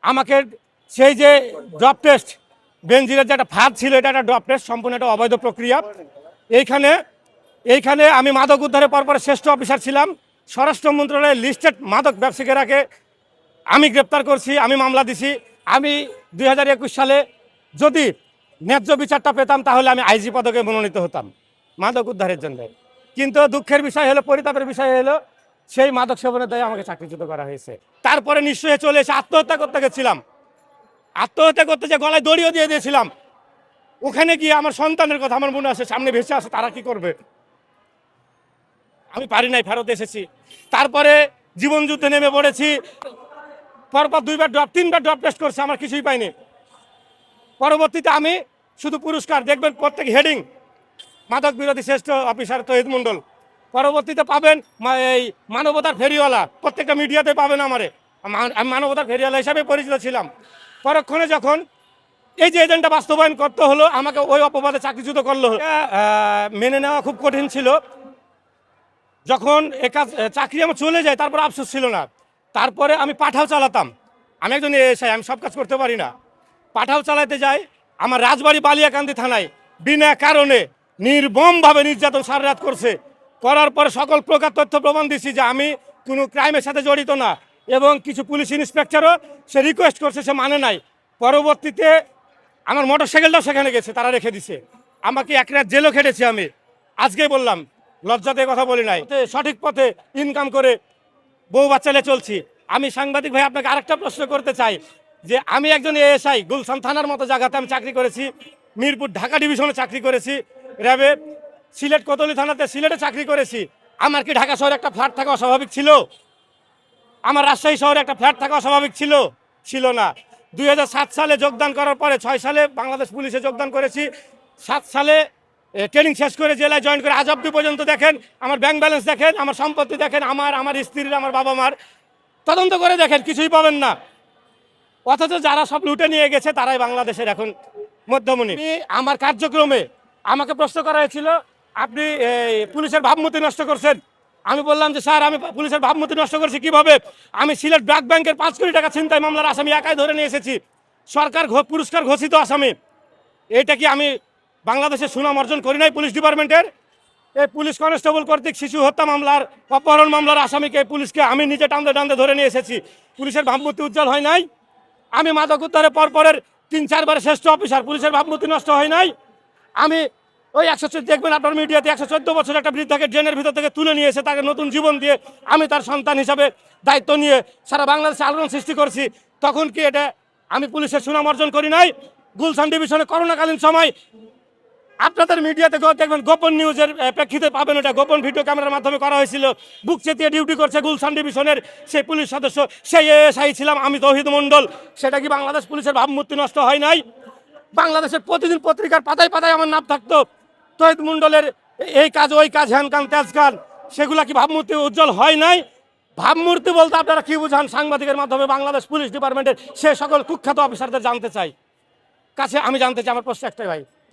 আমাকে সেই যে ড্রপ টেস্ট বেনজিরের যে একটা ফাঁদ ছিল, এটা একটা ড্রপ টেস্ট, সম্পূর্ণ একটা অবৈধ প্রক্রিয়া। এইখানে আমি মাদক উদ্ধারের পর শ্রেষ্ঠ অফিসার ছিলাম। স্বরাষ্ট্র মন্ত্রণালয়ের লিস্টেড মাদক ব্যবসায়ীরাকে আমি গ্রেপ্তার করছি, আমি মামলা দিছি। আমি 2021 সালে যদি ন্যায্য বিচারটা পেতাম তাহলে আমি আইজি পদকে মনোনীত হতাম মাদক উদ্ধারের জন্য। কিন্তু দুঃখের বিষয় হলো, পরিতাপের বিষয় হলো, সেই মাদক সেবনের দায়ে আমাকে চাকরিচ্যুত করা হয়েছে। তারপরে নিশ্চয়ই চলে এসে আত্মহত্যা করতে গেছিলাম। আত্মহত্যা করতে যে গলায় দড়িও দিয়ে দিয়েছিলাম। ওখানে গিয়ে আমার সন্তানের কথা আমার মনে আসে, সামনে ভেসে আসে, তারা কি করবে, আমি পারি নাই, ফেরত এসেছি। তারপরে জীবন যুদ্ধে নেমে পড়েছি। পরপর 3বার ড্রপ টেস্ট করছে, আমার কিছুই পাইনি। পরবর্তীতে আমি শুধু পুরস্কার দেখবেন, প্রত্যেক হেডিং মাদক বিরোধী শ্রেষ্ঠ অফিসার তহিদ মণ্ডল। পরবর্তীতে পাবেন এই মানবতার ফেরিওয়ালা, প্রত্যেকটা মিডিয়াতে পাবেন আমারে। আমি মানবতার ফেরিওয়ালা হিসাবে পরিচিত ছিলাম। পরক্ষণে যখন এই যে এজেন্টটা বাস্তবায়ন করতে হলো, আমাকে ওই অপবাদে চাকরিচ্যুত করলো। মেনে নেওয়া খুব কঠিন ছিল। যখন চাকরি আমার চলে যায়, তারপর আফসোস ছিল না। তারপরে আমি পাঠাও চালাতাম। আমি একজন এসআই, আমি সব কাজ করতে পারি না। পাঠাও চালাতে যাই, আমার রাজবাড়ি বালিয়াকান্দি থানায় বিনা কারণে নির্মমভাবে নির্যাতন সারা রাত করছে। করার পরে সকল প্রকার তথ্য প্রমাণ দিচ্ছি যে আমি কোনো ক্রাইমের সাথে জড়িত না, এবং কিছু পুলিশ ইন্সপেক্টরও সে রিকোয়েস্ট করছে, সে মানে নাই। পরবর্তীতে আমার মোটরসাইকেলটাও সেখানে গেছে, তারা রেখে দিছে। আমাকে এক রাত জেলও খেটেছি আমি। আজকেই বললাম, লজ্জাতে কথা বলি নাই। সঠিক পথে ইনকাম করে বউ বাচ্চা নিয়ে চলছি। আমি সাংবাদিক ভাই আপনাকে আরেকটা প্রশ্ন করতে চাই যে আমি একজন এএসআই, গুলশান থানার মতো জায়গাতে আমি চাকরি করেছি, মিরপুর ঢাকা ডিভিশনে চাকরি করেছি, র্যাবে সিলেট কোতোয়ালি থানাতে সিলেটে চাকরি করেছি। আমার কি ঢাকা শহরে একটা ফ্ল্যাট থাকা অস্বাভাবিক ছিল? আমার রাজশাহী শহরে একটা ফ্ল্যাট থাকা অস্বাভাবিক ছিল? ছিল না। 2007 সালে যোগদান করার পরে 6 সালে বাংলাদেশ পুলিশে যোগদান করেছি। 7 সালে ট্রেনিং শেষ করে জেলায় জয়েন করে আজ অব্দি পর্যন্ত দেখেন আমার ব্যাংক ব্যালেন্স দেখেন, আমার সম্পত্তি দেখেন, আমার স্ত্রীর, আমার বাবা মার তদন্ত করে দেখেন, কিছুই পাবেন না। অথচ যারা সব লুটে নিয়ে গেছে তারাই বাংলাদেশের এখন মধ্যমণি। আমার কার্যক্রমে আমাকে প্রশ্ন করা হয়েছিল, আপনি পুলিশের ভাবমূর্তি নষ্ট করছেন। আমি বললাম যে স্যার, আমি পুলিশের ভাবমূর্তি নষ্ট করছি কিভাবে? আমি সিলেট ব্র্যাক ব্যাংকের 5 কোটি টাকা ছিনতাই মামলার আসামি একাই ধরে নিয়ে এসেছি, সরকার পুরস্কার ঘোষিত আসামি। এটা কি আমি বাংলাদেশের সুনাম অর্জন করি নাই পুলিশ ডিপার্টমেন্টের? এই পুলিশ কনস্টেবল কর্তৃক শিশু হত্যা মামলার, অপহরণ মামলার আসামিকে, পুলিশকে আমি নিজে টানতে ধরে নিয়ে এসেছি। পুলিশের ভাবমূর্তি উজ্জ্বল হয় নাই? আমি মাদক উদ্ধারে পরের 3-4 বারের শ্রেষ্ঠ অফিসার, পুলিশের ভাবমূর্তি নষ্ট হয় নাই? আমি ওই 114 দেখবেন আপনার মিডিয়াতে, 114 বছর একটা বৃদ্ধাকে ড্রেনের ভিতর থেকে তুলে নিয়ে এসে তাকে নতুন জীবন দিয়ে আমি তার সন্তান হিসাবে দায়িত্ব নিয়ে সারা বাংলাদেশে আলোড়ন সৃষ্টি করছি। তখন কি এটা আমি পুলিশের সুনাম অর্জন করি নাই? গুলশান ডিভিশনে করোনাকালীন সময় আপনাদের মিডিয়াতে দেখবেন, গোপন নিউজের প্রেক্ষিতে পাবেন, এটা গোপন ভিডিও ক্যামেরার মাধ্যমে করা হয়েছিল। বুক চেতিয়ে ডিউটি করছে গুলশান ডিভিশনের সেই পুলিশ সদস্য, সেই এএসআই ছিলাম আমি, তৌহিদ মণ্ডল। সেটা কি বাংলাদেশ পুলিশের ভাবমূর্তি নষ্ট হয় নাই? বাংলাদেশের প্রতিদিন পত্রিকার পাতায় পাতায় আমার নাম থাকতো, তৌহিদ মণ্ডলের এই কাজ, ওই কাজ, হ্যান কান তেজ কান। সেগুলা কি ভাবমূর্তি উজ্জ্বল হয় নাই? ভাবমূর্তি বলতে আপনারা কি বুঝান? সাংবাদিকের মাধ্যমে বাংলাদেশ পুলিশ ডিপার্টমেন্টের সে সকল কুখ্যাত অফিসারদের জানতে চাই, কাছে আমি জানতে চাই। আমার প্রশ্ন একটাই ভাই,